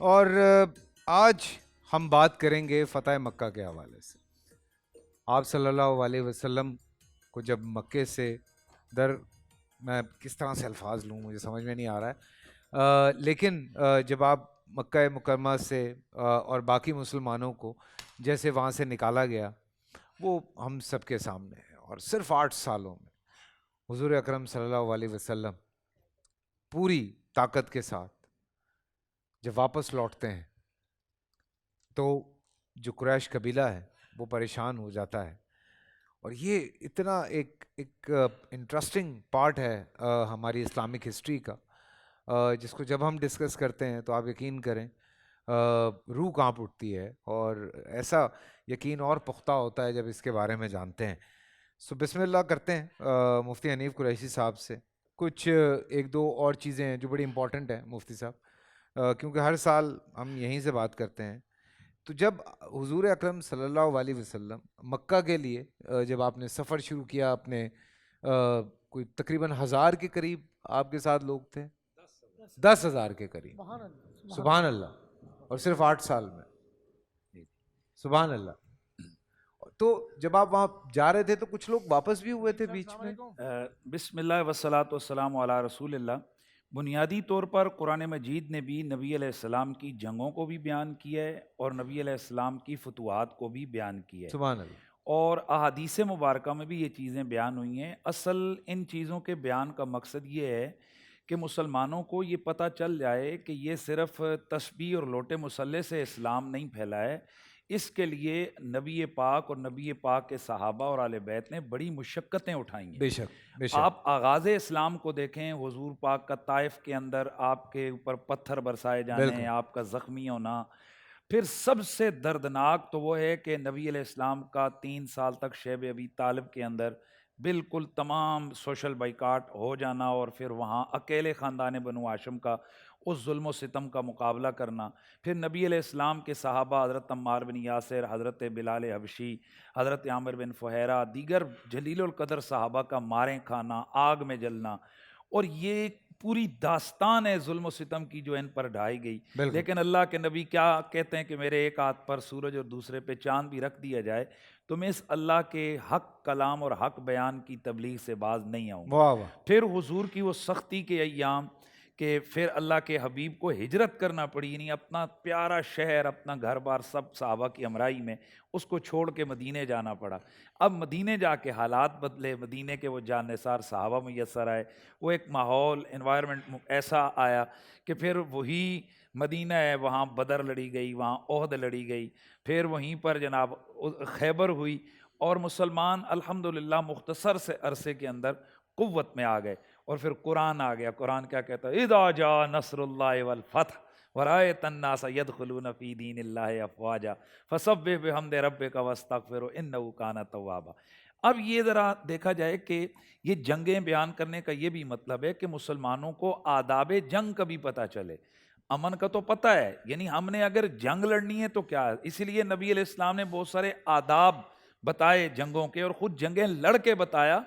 اور آج ہم بات کریں گے فتح مکہ کے حوالے سے. آپ صلی اللہ علیہ وسلم کو جب مکے سے در میں کس طرح سے الفاظ لوں مجھے سمجھ میں نہیں آ رہا ہے، لیکن جب آپ مکہ مکرمہ سے اور باقی مسلمانوں کو جیسے وہاں سے نکالا گیا وہ ہم سب کے سامنے ہے. اور صرف 8 سالوں میں حضور اکرم صلی اللہ علیہ وسلم پوری طاقت کے ساتھ جب واپس لوٹتے ہیں تو جو قریش قبیلہ ہے وہ پریشان ہو جاتا ہے. اور یہ اتنا ایک انٹرسٹنگ پارٹ ہے ہماری اسلامک ہسٹری کا، جس کو جب ہم ڈسکس کرتے ہیں تو آپ یقین کریں روح کانپ اٹھتی ہے، اور ایسا یقین اور پختہ ہوتا ہے جب اس کے بارے میں جانتے ہیں. سو بسم اللہ کرتے ہیں مفتی حنیف قریشی صاحب سے کچھ ایک دو اور چیزیں ہیں جو بڑی امپورٹنٹ ہیں مفتی صاحب، کیونکہ ہر سال ہم یہیں سے بات کرتے ہیں. تو جب حضور اکرم صلی اللہ علیہ وسلم مکہ کے لیے جب آپ نے سفر شروع کیا اپنے، کوئی تقریباً 1000 کے قریب آپ کے ساتھ لوگ تھے، 10,000 کے قریب. سبحان اللہ. اور صرف 8 سال میں. جی. سبحان اللہ. تو جب آپ وہاں جا رہے تھے تو کچھ لوگ واپس بھی ہوئے تھے بیچ میں. بسم اللہ والصلاۃ والسلام علی رسول اللہ. بنیادی طور پر قرآن مجید نے بھی نبی علیہ السلام کی جنگوں کو بھی بیان کیا ہے اور نبی علیہ السلام کی فتوحات کو بھی بیان کیا ہے، سبحان اللہ. اور احادیث مبارکہ میں بھی یہ چیزیں بیان ہوئی ہیں. اصل ان چیزوں کے بیان کا مقصد یہ ہے کہ مسلمانوں کو یہ پتہ چل جائے کہ یہ صرف تسبیح اور لوٹے مسلح سے اسلام نہیں پھیلا ہے. اس کے لیے نبی پاک اور نبی پاک کے صحابہ اور آل بیت نے بڑی مشقتیں اٹھائی ہیں. بے شک بے شک. آپ آغاز اسلام کو دیکھیں، حضور پاک کا طائف کے اندر آپ کے اوپر پتھر برسائے جانے، بالکل. آپ کا زخمی ہونا. پھر سب سے دردناک تو وہ ہے کہ نبی علیہ السلام کا 3 سال تک شیب ابی طالب کے اندر بالکل تمام سوشل بائیکاٹ ہو جانا، اور پھر وہاں اکیلے خاندان بنو ہاشم کا اس ظلم و ستم کا مقابلہ کرنا. پھر نبی علیہ السلام کے صحابہ حضرت عمار بن یاسر، حضرت بلال حبشی، حضرت عامر بن فہیرہ، دیگر جلیل القدر صحابہ کا ماریں کھانا، آگ میں جلنا. اور یہ پوری داستان ہے ظلم و ستم کی جو ان پر ڈھائی گئی. بالکل. لیکن اللہ کے نبی کیا کہتے ہیں کہ میرے ایک ہاتھ پر سورج اور دوسرے پہ چاند بھی رکھ دیا جائے تو میں اس اللہ کے حق کلام اور حق بیان کی تبلیغ سے باز نہیں آؤں گا. واہ واہ. پھر حضور کی وہ سختی کے ایام کہ پھر اللہ کے حبیب کو ہجرت کرنا پڑی، یعنی اپنا پیارا شہر، اپنا گھر بار سب صحابہ کی ہمراہی میں اس کو چھوڑ کے مدینے جانا پڑا. اب مدینے جا کے حالات بدلے، مدینے کے وہ جان نثار صحابہ میسر آئے، وہ ایک ماحول انوائرمنٹ ایسا آیا کہ پھر وہی مدینہ ہے، وہاں بدر لڑی گئی، وہاں احد لڑی گئی، پھر وہیں پر جناب خیبر ہوئی، اور مسلمان الحمدللہ مختصر سے عرصے کے اندر قوت میں آ گئے. اور پھر قرآن آ گیا. قرآن کیا کہتا ہے؟ اذا جاء نصر اللہ والفتح ورأیت الناس يدخلون فی دین اللہ افواجا فسبح بحمد ربک واستغفرہ انہ کان توابا. اب یہ ذرا دیکھا جائے کہ یہ جنگیں بیان کرنے کا یہ بھی مطلب ہے کہ مسلمانوں کو آداب جنگ کا بھی پتہ چلے. امن کا تو پتہ ہے، یعنی ہم نے اگر جنگ لڑنی ہے تو کیا ہے. اسی لیے نبی علیہ السلام نے بہت سارے آداب بتائے جنگوں کے، اور خود جنگیں لڑ کے بتایا.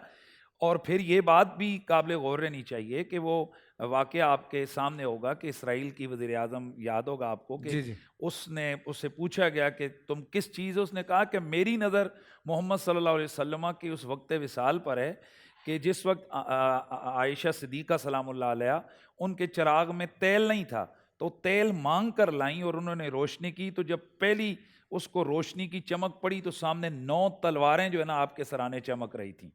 اور پھر یہ بات بھی قابل غور رہنی چاہیے کہ وہ واقعہ آپ کے سامنے ہوگا کہ اسرائیل کی وزیر اعظم، یاد ہوگا آپ کو کہ جی جی. اس سے پوچھا گیا کہ تم کس چیز، اس نے کہا کہ میری نظر محمد صلی اللہ علیہ وسلم کی اس وقت وصال پر ہے کہ جس وقت عائشہ صدیقہ سلام اللہ علیہ ان کے چراغ میں تیل نہیں تھا تو تیل مانگ کر لائیں اور انہوں نے روشنی کی، تو جب پہلی اس کو روشنی کی چمک پڑی تو سامنے 9 تلواریں جو ہے نا آپ کے سرانے چمک رہی تھیں.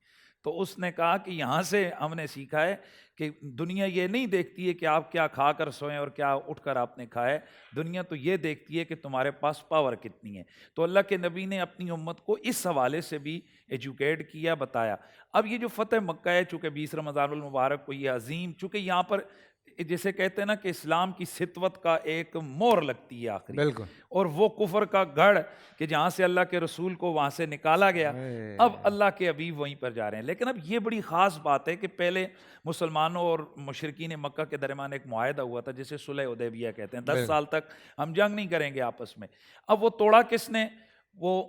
تو اس نے کہا کہ یہاں سے ہم نے سیکھا ہے کہ دنیا یہ نہیں دیکھتی ہے کہ آپ کیا کھا کر سوئیں اور کیا اٹھ کر آپ نے کھائے، دنیا تو یہ دیکھتی ہے کہ تمہارے پاس پاور کتنی ہے. تو اللہ کے نبی نے اپنی امت کو اس حوالے سے بھی ایجوکیٹ کیا، بتایا. اب یہ جو فتح مکہ ہے، چونکہ 20 رمضان المبارک کو یہ عظیم، چونکہ یہاں پر جسے کہتے ہیں نا کہ اسلام کی ستوت کا ایک مور لگتی ہے آخری، بالکل. اور وہ کفر کا گڑھ کہ جہاں سے اللہ کے رسول کو وہاں سے نکالا گیا، اب اللہ کے حبیب وہیں پر جا رہے ہیں. لیکن اب یہ بڑی خاص بات ہے کہ پہلے مسلمانوں اور مشرکین مکہ کے درمیان ایک معاہدہ ہوا تھا جسے صلح حدیبیہ کہتے ہیں. 10 سال تک ہم جنگ نہیں کریں گے آپس میں. اب وہ توڑا کس نے؟ وہ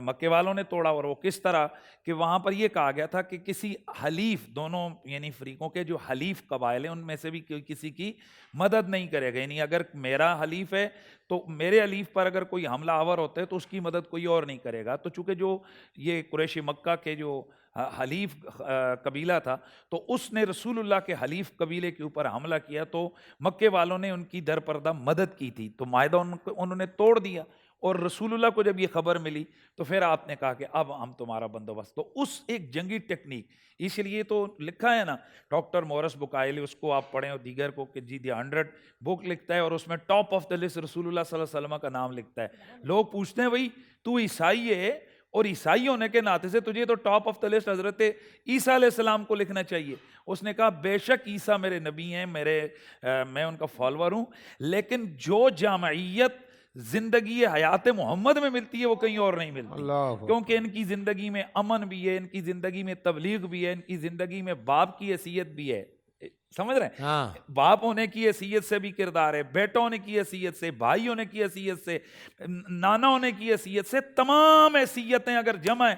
مکے والوں نے توڑا، اور وہ کس طرح کہ وہاں پر یہ کہا گیا تھا کہ کسی حلیف، دونوں یعنی فریقوں کے جو حلیف قبائل ہیں ان میں سے بھی کوئی کسی کی مدد نہیں کرے گا، یعنی اگر میرا حلیف ہے تو میرے حلیف پر اگر کوئی حملہ آور ہوتا ہے تو اس کی مدد کوئی اور نہیں کرے گا۔ تو چونکہ جو یہ قریش مکہ کے جو حلیف قبیلہ تھا تو اس نے رسول اللہ کے حلیف قبیلے کے اوپر حملہ کیا، تو مکے والوں نے ان کی در پردہ مدد کی تھی، تو معاہدہ انہوں نے توڑ دیا، اور رسول اللہ کو جب یہ خبر ملی تو پھر آپ نے کہا کہ اب ہم تمہارا بندوبست، تو اس ایک جنگی ٹیکنیک، اس لیے تو لکھا ہے نا ڈاکٹر مورس بکائلی، اس کو آپ پڑھیں اور دیگر کو، کہ جی دی 100 بک لکھتا ہے اور اس میں ٹاپ آف دا لسٹ رسول اللہ صلی اللہ علیہ وسلم کا نام لکھتا ہے۔ لوگ پوچھتے ہیں بھائی تو عیسائی ہے اور عیسائی ہونے کے ناطے سے تجھے تو ٹاپ آف دا لسٹ حضرت عیسیٰ علیہ السلام کو لکھنا چاہیے۔ اس نے کہا بے شک عیسیٰ میرے نبی ہیں، میں ان کا فالوور ہوں، لیکن جو جامعیت زندگی حیات محمد میں ملتی ہے وہ کہیں اور نہیں ملتی، کیونکہ ان کی زندگی میں امن بھی ہے، ان کی زندگی میں تبلیغ بھی ہے، ان کی زندگی میں باپ کی حیثیت بھی ہے، سمجھ رہے ہیں؟ باپ ہونے کی حیثیت سے بھی کردار ہے، بیٹا ہونے کی حیثیت سے، بھائی ہونے کی حیثیت سے، نانا ہونے کی حیثیت سے، تمام حیثیتیں اگر جمع ہے،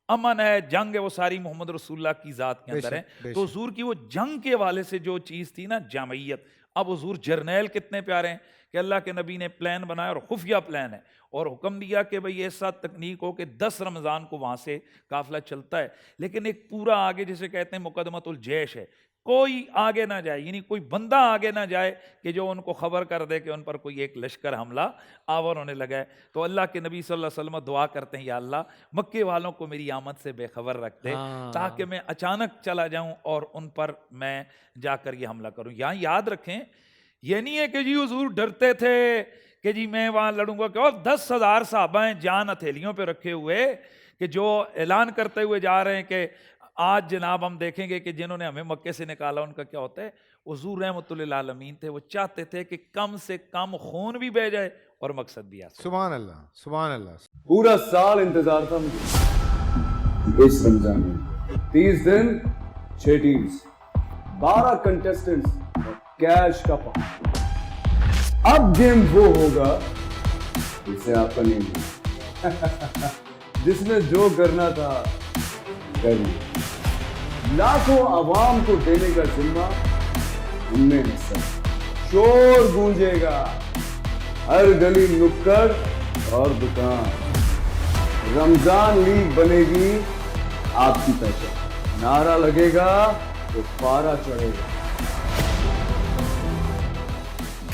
امن ہے، جنگ ہے، وہ ساری محمد رسول اللہ کی ذات کے اندر ہے۔ تو حضور کی وہ جنگ کے حوالے سے جو چیز تھی نا جامعیت، اب حضور جرنیل کتنے پیارے ہیں کہ اللہ کے نبی نے پلان بنایا، اور خفیہ پلان ہے، اور حکم دیا کہ بھئی ایسا تکنیک ہو کہ 10 رمضان کو وہاں سے قافلہ چلتا ہے، لیکن ایک پورا آگے جسے کہتے ہیں مقدمۃ الجیش ہے، کوئی آگے نہ جائے، یعنی کوئی بندہ آگے نہ جائے کہ جو ان کو خبر کر دے کہ ان پر کوئی ایک لشکر حملہ آور ہونے لگا ہے۔ تو اللہ کے نبی صلی اللہ علیہ وسلم دعا کرتے ہیں، یا اللہ مکے والوں کو میری آمد سے بے خبر رکھ دے تاکہ میں اچانک چلا جاؤں اور ان پر میں جا کر یہ حملہ کروں۔ یہاں یاد رکھیں، یہ نہیں ہے کہ جی حضور ڈرتے تھے کہ جی میں وہاں لڑوں گا، کہ 10,000 صحابہ ہیں جان ہتھیلیوں پہ رکھے ہوئے کہ جو اعلان کرتے ہوئے جا رہے ہیں کہ آج جناب ہم دیکھیں گے کہ جنہوں نے ہمیں مکے سے نکالا ان کا کیا ہوتا ہے۔ حضور رحمۃ للعالمین تھے، وہ چاہتے تھے کہ کم سے کم خون بھی بہہ جائے اور مقصد بھی حاصل۔ سبحان اللہ، سبحان اللہ۔ پورا سال انتظار تھا مجھے اس رمضان میں، 30 دن 6 ٹیمز، 12 کنٹیسٹنٹس، کیش کا پاؤں۔ اب گیم وہ ہوگا جسے آپ کا نہیں ہوگا، جس نے جو کرنا تھا کر لیا۔ لاکھوں عوام کو دینے کا ذمہ ہم نے حصہ، شور گونجے گا ہر گلی نکڑ اور دکان، رمضان لیگ بنے گی آپ کی پہچان، نعرہ لگے گا تو پارا چڑھے گا۔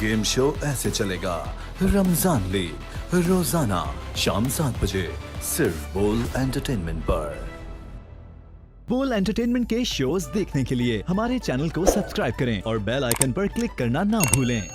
گیم شو ایسے چلے گا، رمضان لیگ، روزانہ شام 7 بجے صرف بول انٹرٹینمنٹ پر۔ بول انٹرٹینمنٹ کے شوز دیکھنے کے لیے ہمارے چینل کو سبسکرائب کریں اور بیل آئیکن پر کلک کرنا نہ بھولیں۔